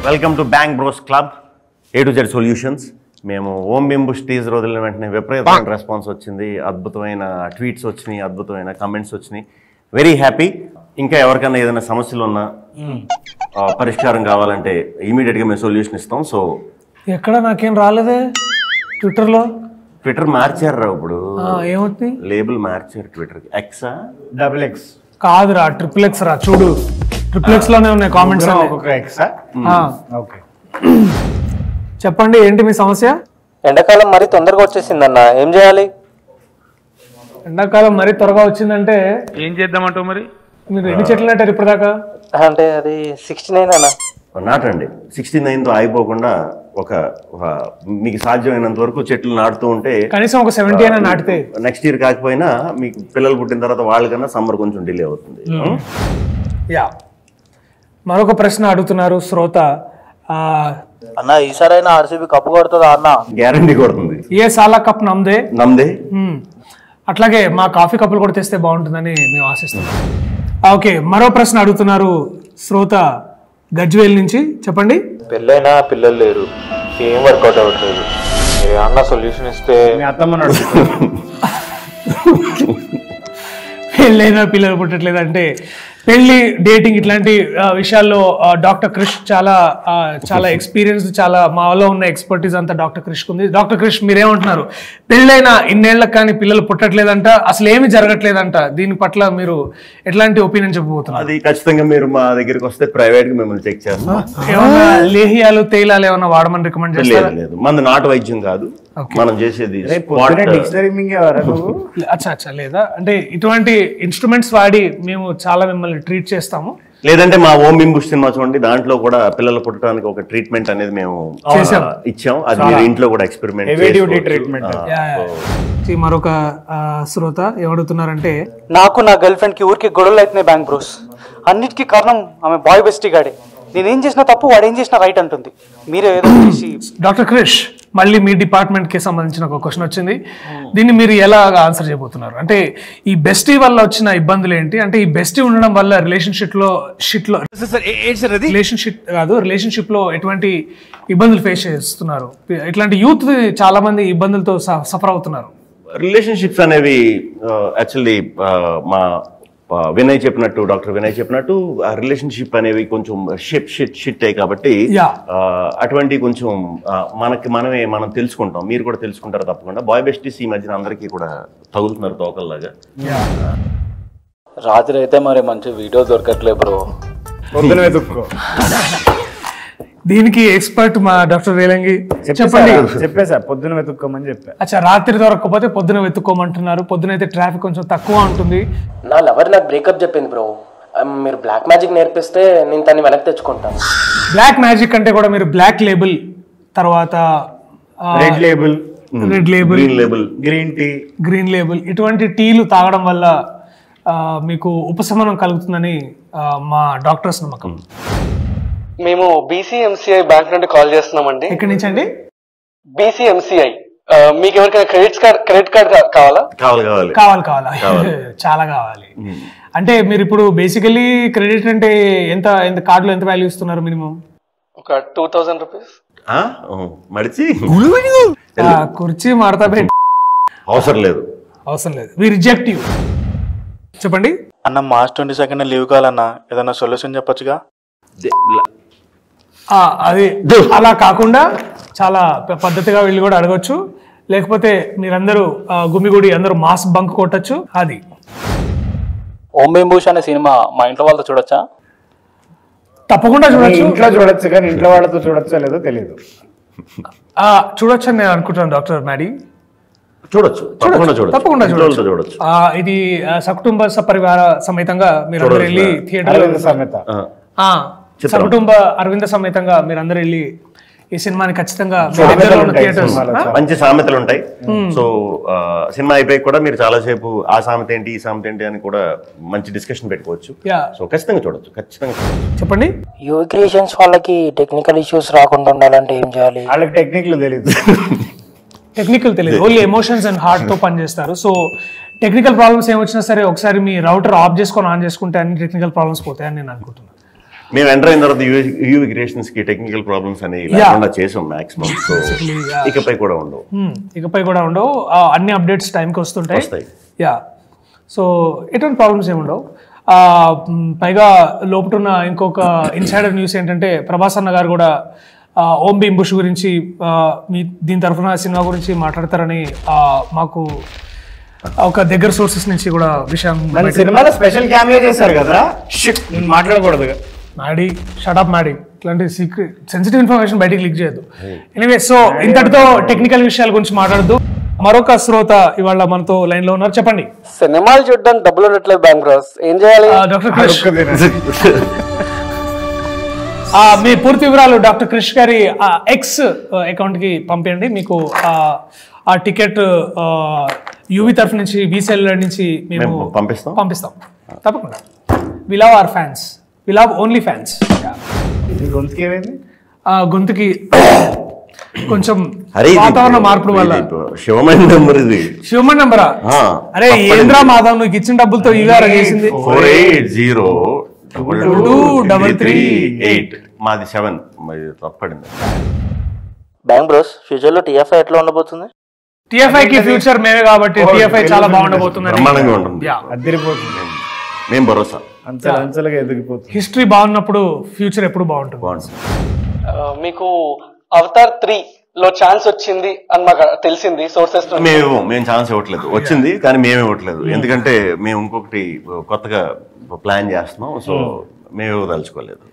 Welcome to bank bros club A to Z solutions. మేము ఓం బింబుష్ teaser వదిలిన వెంటనే విపరీతమైన రెస్పాన్స్ వచ్చింది, అద్భుతమైన ట్వీట్స్ వచ్చినాయి, అద్భుతమైన కమెంట్స్ వచ్చినాయి. Very happy. ఇంకా ఎవరికైనా ఏదైనా సమస్యలు ఉన్నా పరిష్కారం కావాలంటే ఇమీడియట్గా మేము సొల్యూషన్ ఇస్తాం. సో ఎక్కడ నాకేం రాలేదే ట్విట్టర్ మార్చారు ఇప్పుడు, ఏమవుతుంది లేబుల్ మార్చారు ట్విట్టర్కి. ఎక్సా XX కాదురా, XXX రా. చూడు XXX లోనే ఉన్నాయి కామెంట్స్. ఓకే చెప్పండి, ఏంటి మీ సమస్య? ఎండాకాలం మరీ తొందరగా వచ్చేసిందన్న, ఏం చేయాలి? ఎండాకాలం మరీ త్వరగా వచ్చిందంటే ఏం చేద్దామంటావు మరి? మీరు ఎన్ని చెట్లు నాటారు ఇప్పటిదాకా? అంటే అది 69 అన్న. నాటండి. 69తో ఆగిపోకుండా మీకు సాధ్యమైనంత వరకు చెట్లు నాటుతూ ఉంటే కనీసం ఒక 70 అయినా నాటితే నెక్స్ట్ ఇయర్ కాకపోయినా మీకు పిల్లలు పుట్టిన తర్వాత వాళ్ళకన్నా సమ్మర్ కొంచెం డిలే అవుతుంది. యా, మరొక ప్రశ్న అడుగుతున్నారు శ్రోత. అన్న ఈసారైనా ఆర్సీబీ కప్పు కొడుతుందా అన్న? గ్యారంటీ కొడుతుంది. ఏ సాలా కప్ నమ్దే. అట్లాగే మా కాఫీ కప్పులు కూడా తెస్తే బాగుంటుందని మేము ఆశిస్తున్నాం. ఓకే, మరో ప్రశ్న అడుగుతున్నారు శ్రోత గజ్వేల్ నుంచి. చెప్పండి. పెళ్ళైనా పిల్లలు లేరు, ఏం వర్కౌట్ అవ్వట్లేదు, అన్న సొల్యూషన్ ఇస్తే. పెళ్ళైనా పిల్లలు పుట్టట్లేదు అంటే పెళ్లి, డేటింగ్ ఇట్లాంటి విషయాల్లో డాక్టర్ క్రిష్ చాలా ఎక్స్పీరియన్స్, చాలా మాలో ఉన్న ఎక్స్పర్టీస్ అంతా డాక్టర్ క్రిష్ ఉంది. డాక్టర్ క్రిష్, మీరేమంటున్నారు? పెళ్ళైనా ఇన్నేళ్లకు కానీ పిల్లలు పుట్టట్లేదంట, అసలు ఏమి జరగట్లేదంట. దీని పట్ల మీరు ఎట్లాంటి ఒపీనియన్ చెప్పబోతున్నారు? అది ఖచ్చితంగా మీరు మా దగ్గరికి వస్తే ప్రైవేట్ గా మిమ్మల్ని చెక్ చేస్తాం. ఏమన్నా లేహియాలు తేలాలు ఏమన్నా వాడమని రికమెండ్ చేస్తారా? లేదు, మన నాటు వైద్యం కాదు మనం చేసేది. అచ్చా లేదా అంటే ఇటువంటి ఇన్స్ట్రుమెంట్స్ వాడి మేము చాలా మిమ్మల్ని ట్రీట్ చేస్తాము. లేదంటే మా ఓం బింబుష్ సినిమా చూడండి, దాంట్లో కూడా పిల్లలు పుట్టడానికి ఒక ట్రీట్మెంట్ అనేది మేము ఇచ్చాం. అది మీరు ఇంట్లో కూడా ఎక్స్పెరిమెంట్. మరొక శ్రోత ఏమడుగుతున్నారంటే, నాకు నా గర్ల్ ఫ్రెండ్ కి ఊరికి గొడవలు అవుతున్నాయి బ్యాంక్ బ్రోస్. అన్నిటికీ కారణం ఆమె బాయ్ బెస్టీ గాడే. నేనేం చేసినా తప్పు, వాడు ఏం చేసినా రైట్ అంటుంది. మీరే ఏదో చేసి. డాక్టర్ క్రిష్, మళ్ళీ మీ డిపార్ట్మెంట్ కి సంబంధించిన ఒక క్వశ్చన్ వచ్చింది. దీన్ని మీరు ఎలా ఆన్సర్ చేయబోతున్నారు? అంటే ఈ బెస్టీ వల్ల వచ్చిన ఇబ్బందులు ఏంటి? అంటే ఈ బెస్టీ ఉండడం వల్ల రిలేషన్షిప్ లో ఎటువంటి ఇబ్బందులు ఫేస్ చేస్తున్నారు? ఇట్లాంటి యూత్ చాలా మంది ఇబ్బందులతో సఫర్ అవుతున్నారు. రిలేషన్షిప్స్ అనేవి యాక్చువల్లీ మా డాక్టర్ వినయ్ చెప్పినట్టు ఆ రిలేషన్షిప్ అనేవి కొంచెం షిట్ అయ్యి కాబట్టి అటువంటి కొంచెం మనం తెలుసుకుంటాం, మీరు కూడా తెలుసుకుంటారు తప్పకుండా. బాయ్ బెస్టీస్ ఈ మధ్యన అందరికీ కూడా తగులుతున్నారు తోకల్లాగా. రాత్రి అయితే మరి మంచి వీడియో దొరకట్లేదు బ్రో. దీనికి ఎక్స్పర్ట్ మా డాక్టర్ రేలంగి. చెప్పండి. చెప్పేసా, పొద్దున వెతుక్కోమని చెప్పా. అచ్చా, రాత్రి దొరకకపోతే పొద్దున వెతుక్కోమంటున్నారు. పొద్దున అయితే ట్రాఫిక్ కొంచెం తక్కువ ఉంటుంది. నా లవర్ నాకు బ్రేకప్ చెప్పింది బ్రో. మీరు బ్లాక్ మ్యాజిక్ నేర్పిస్తే నేను తన్ని వెనక్కి తెచ్చుకుంటాను. బ్లాక్ మ్యాజిక్ అంటే కూడా మీరు బ్లాక్ లేబుల్, తర్వాత రెడ్ లేబుల్, గ్రీన్ లేబుల్ ఇటువంటి టీలు తాగడం వల్ల మీకు ఉపశమనం కలుగుతుందని మా డాక్టర్స్ నమ్మకం. మేము BCMCI బ్యాంక్ నుండి కాల్ చేస్తున్నామండి. ఎక్కడి నుంచి అండి? BCMCI. మీకు ఎవరికైనా క్రెడిట్ కార్డ్ కావాలా? కావాలి చాలా కావాలి. అంటే మీరు ఇప్పుడు బేసికలీ క్రెడిట్ అంటే ఎంత కార్డులో ఎంత వాల్యూ ఇస్తున్నారు? మినిమం ఒక 2000 రూపీస్. కుర్చీ మాడతా అవసరం లేదు. We reject you. చెప్పండి. అన్న March 22 లీవ్ కావాలన్నా, ఏదైనా సొల్యూషన్ చెప్పొచ్చుగా? అది అలా కాకుండా చాలా పద్ధతిగా వీళ్ళు కూడా అడగొచ్చు. లేకపోతే మీరందరూ గుమిగూడి అందరూ మాస్ బంక్ కొట్టచ్చు. అది ఓం బింబుష్ అనే సినిమా మా ఇంట్లో వాళ్ళతో చూడొచ్చా? తప్పకుండా చూడొచ్చు. ఇంట్లో చూడొచ్చు, కానీ ఇంట్లో వాళ్ళతో చూడొచ్చో లేదో తెలియదు. చూడొచ్చు అని నేను అనుకుంటున్నాను డాక్టర్ మ్యాడీ. తప్పకుండా చూడొచ్చు. ఇది సకుటుంబ సపరివార సమేతంగా మీరు వెళ్ళి థియేటర్ సకుటుంబ అరవింద సమేతంగా మీరందరూ వెళ్ళి ఈ సినిమాని ఖచ్చితంగా మంచి సామెతలు ఉంటాయి. సో సినిమా అయిపోయి కూడా మీరు చాలా సేపు ఆ సామెత ఏంటి ఈ సామెత ఏంటి అని కూడా మంచి డిస్కషన్ పెట్టుకోవచ్చు. సో ఖచ్చితంగా చూడొచ్చు. చెప్పండి. యూవీ క్రియేషన్స్ వాళ్ళకి టెక్నికల్ ఇష్యూస్ రాకుండా ఉండాలంటే ఏం చేయాలి? వాళ్ళకి టెక్నికల్ తెలియదు, ఓన్లీ ఎమోషన్స్ అండ్ హార్ట్ తో పనిచేస్తారు. సో టెక్నికల్ ప్రాబ్లమ్స్ ఏమొచ్చినా సరే ఒకసారి మీ రౌటర్ ఆఫ్ చేసుకొని ఆన్ చేసుకుంటే అన్ని టెక్నికల్ ప్రాబ్లమ్స్ పోతాయని నేను అనుకుంటున్నాను. మేము ఎంటర్ అయిన తర్వాత యూవి క్రియేషన్స్ కి టెక్నికల్ ప్రాబ్లమ్స్ అనేవి లేకుండా చేసాం మాక్సిమం. సో ఇకపై కూడా ఉండవు. అన్ని అప్డేట్స్ టైంకి వస్తుంటాయి. యా, సో ఎటువంటి ప్రాబ్లమ్స్ ఏముండవు. పైగా లోపటున్న ఇంకొక ఇన్సైడర్ న్యూస్ ఏంటంటే ప్రభాస్ అన్న గారు కూడా ఓం భీమ్ బుష్ గురించి దీని తరఫున సినిమా గురించి మాట్లాడతారని మాకు ఒక దగ్గర సోర్సెస్ నుంచి కూడా విషయం. సినిమాలో స్పెషల్ క్యామియో చేశారు కదా, మాట్లాడకూడదు. మ్యాడీ షటప్ మ్యాడీ, ఇట్లాంటి సీక్రెట్ సెన్సిటివ్ ఇన్ఫర్మేషన్ బయటికి లీక్ చేయొద్దు. ఎనీవే, సో ఇంతటితో టెక్నికల్ విషయాల గురించి మాట్లాడద్దు. మరొక శ్రోత ఇవాళ మనతో లైన్ లో ఉన్నారు. చెప్పండి. సినిమాలు చూడడానికి డబ్బులు ఉండట్లేదు బ్యాంక్ బ్రోస్, ఏం చేయాలి? డాక్టర్ క్రిష్, మీ పూర్తి వివరాలు డాక్టర్ క్రిష్ గారి ఎక్స్ అకౌంట్ కి పంపించండి. మీకు ఆ టికెట్ యూవి తరఫు నుంచి బీసీఎల్ నుంచి మేము పంపిస్తాం తప్పకుండా. We love our fans, we love only fans. గొంతుకి కొంచెం వాతావరణ మార్పుల వల్ల. శివమణి నెంబరా? అరే ఏంద్రా మాధవ్, నువ్వు ఇచ్చిన డబ్బులతో ఇవాళ చేసింది 48023338. మాది 7 తప్పడింది. బ్యాంక్ బ్రోస్, ఫ్యూచర్ లో టీఎఫ్ఐ ఎట్లా ఉండబోతుంది? టీఎఫ్ఐ కి ఫ్యూచర్ మేమే కాబట్టి టీఎఫ్ఐ చాలా బాగుండబోతుంది. బ్రహ్మాండంగా ఉంటుంది. మేము భరోసా. హిస్టరీ బాగున్నప్పుడు ఫ్యూచర్ ఎప్పుడు బాగుంటుంది. మీకు అవతార్ 3 లో ఛాన్స్ వచ్చింది అని మాకు తెలిసింది సోర్సెస్. మేము ఛాన్స్ ఇవ్వట్లేదు, వచ్చింది కానీ మేము ఇవ్వట్లేదు. ఎందుకంటే మేము ఇంకొకటి కొత్తగా ప్లాన్ చేస్తున్నాం. సో మేము తలుచుకోలేదు.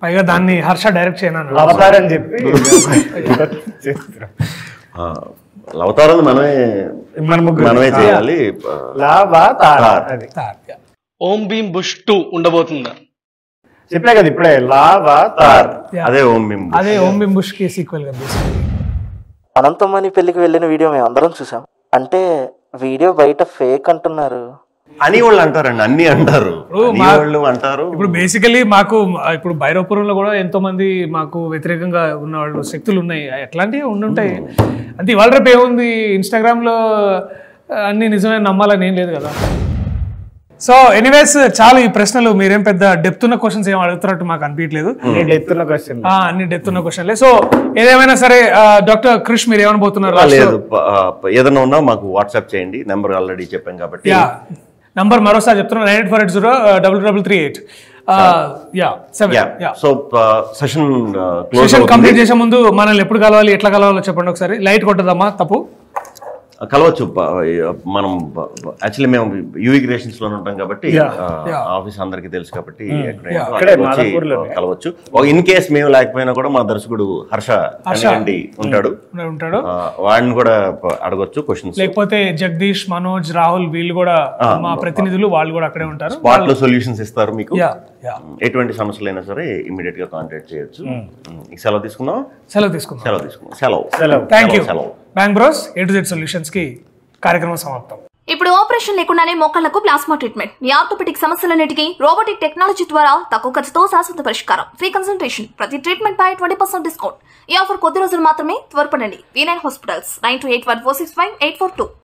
పైగా దాన్ని హర్ష డైరెక్ట్ చేయను అవతారని చెప్పి అవతారం మనమే చేయాలి. ఓం భీమ్ బుష్ 2 ఉండబోతుందా? చెప్పా కదా ఇప్పుడే, అదే ఓం భీమ్ బుష్ కి సీక్వెల్ గా. అనంతమణి పెళ్లికి వెళ్ళిన వీడియో మేము అందరం చూసాం. అంటే వీడియో బయట ఫేక్ అంటున్నారు అని వాళ్ళు అంటారండి, అన్ని అంటారు. ఇప్పుడు బేసికలీ మాకు ఇప్పుడు భైరవపురంలో కూడా ఎంతో మంది మాకు వ్యతిరేకంగా ఉన్న వాళ్ళు శక్తులు ఉన్నాయి. ఎట్లాంటివి ఉండుంటాయి. అంటే ఇవాళ రేపు ఏముంది, ఇన్స్టాగ్రామ్ లో అన్ని నిజమే నమ్మాలని ఏం లేదు కదా. సో ఎనీవేస్, చాలా ఈ ప్రశ్నలు మీరేం పెద్ద డెప్త్ ఉన్న క్వశ్చన్స్ ఏం అడుగుతున్నట్టు మాకు అనిపించలేదు. అన్ని డెప్త్ ఉన్న క్వశ్చన్లే. సో ఏదేమైనా సరే డాక్టర్ క్రిష్, మీరు ఏమనబోతున్నారు? లేదు, ఏదైనా ఉన్నా మాకు వాట్సాప్ చేయండి. నెంబర్ ఆల్రెడీ చెప్పాం కాబట్టి. నంబర్ మరోసారి చెప్తున్నా, 9848033338. సో సెషన్ కంప్లీట్ చేసే ముందు మనల్ని ఎప్పుడు కలవాలి, ఎట్లా కలవాలో చెప్పండి ఒకసారి. లైట్ కొట్టదమ్మా, తప్పు కలవచ్చు. మనం యాక్చువల్లీ మేము యూవి క్రియేషన్స్ లో ఉంటాం కాబట్టి ఆఫీస్ అందరికి తెలుసు కాబట్టి కలవచ్చు. ఇన్ కేస్ మేము లేకపోయినా కూడా మా దర్శకుడు హర్ష ఉంటాడు, వాడిని కూడా అడగొచ్చు క్వశ్చన్స్. లేకపోతే జగదీష్, మనోజ్, రాహుల్ వీళ్ళు కూడా మా ప్రతినిధులు, వాళ్ళు కూడా అక్కడే ఉంటారు. స్పాట్ లో సొల్యూషన్స్ ఇస్తారు మీకు. ఎటువంటి సమస్యలైనా సరే ఇమీడియట్ గా కాంటాక్ట్ చేయొచ్చు. సెలవు తీసుకుందాం. Thank you. Bank bros A to Z solutions కి కార్యక్రమం సమాప్తం. ఇప్పుడు ఆపరేషన్ లేకుండానే మోకాళ్లకు ప్లాస్మా ట్రీట్మెంట్. మీ ఆర్థోపెడిక్ సమస్యలన్నిటికీ రోబోటిక్ టెక్నాలజీ ద్వారా తక్కువ ఖర్చుతో శాశ్వత పరిష్కారం. Free consultation. ప్రతి ట్రీట్మెంట్ పై 20% డిస్కౌంట్. ఈ ఆఫర్ కొద్ది రోజులు మాత్రమే. త్వరపడండి. V9 hospitals 9281465842.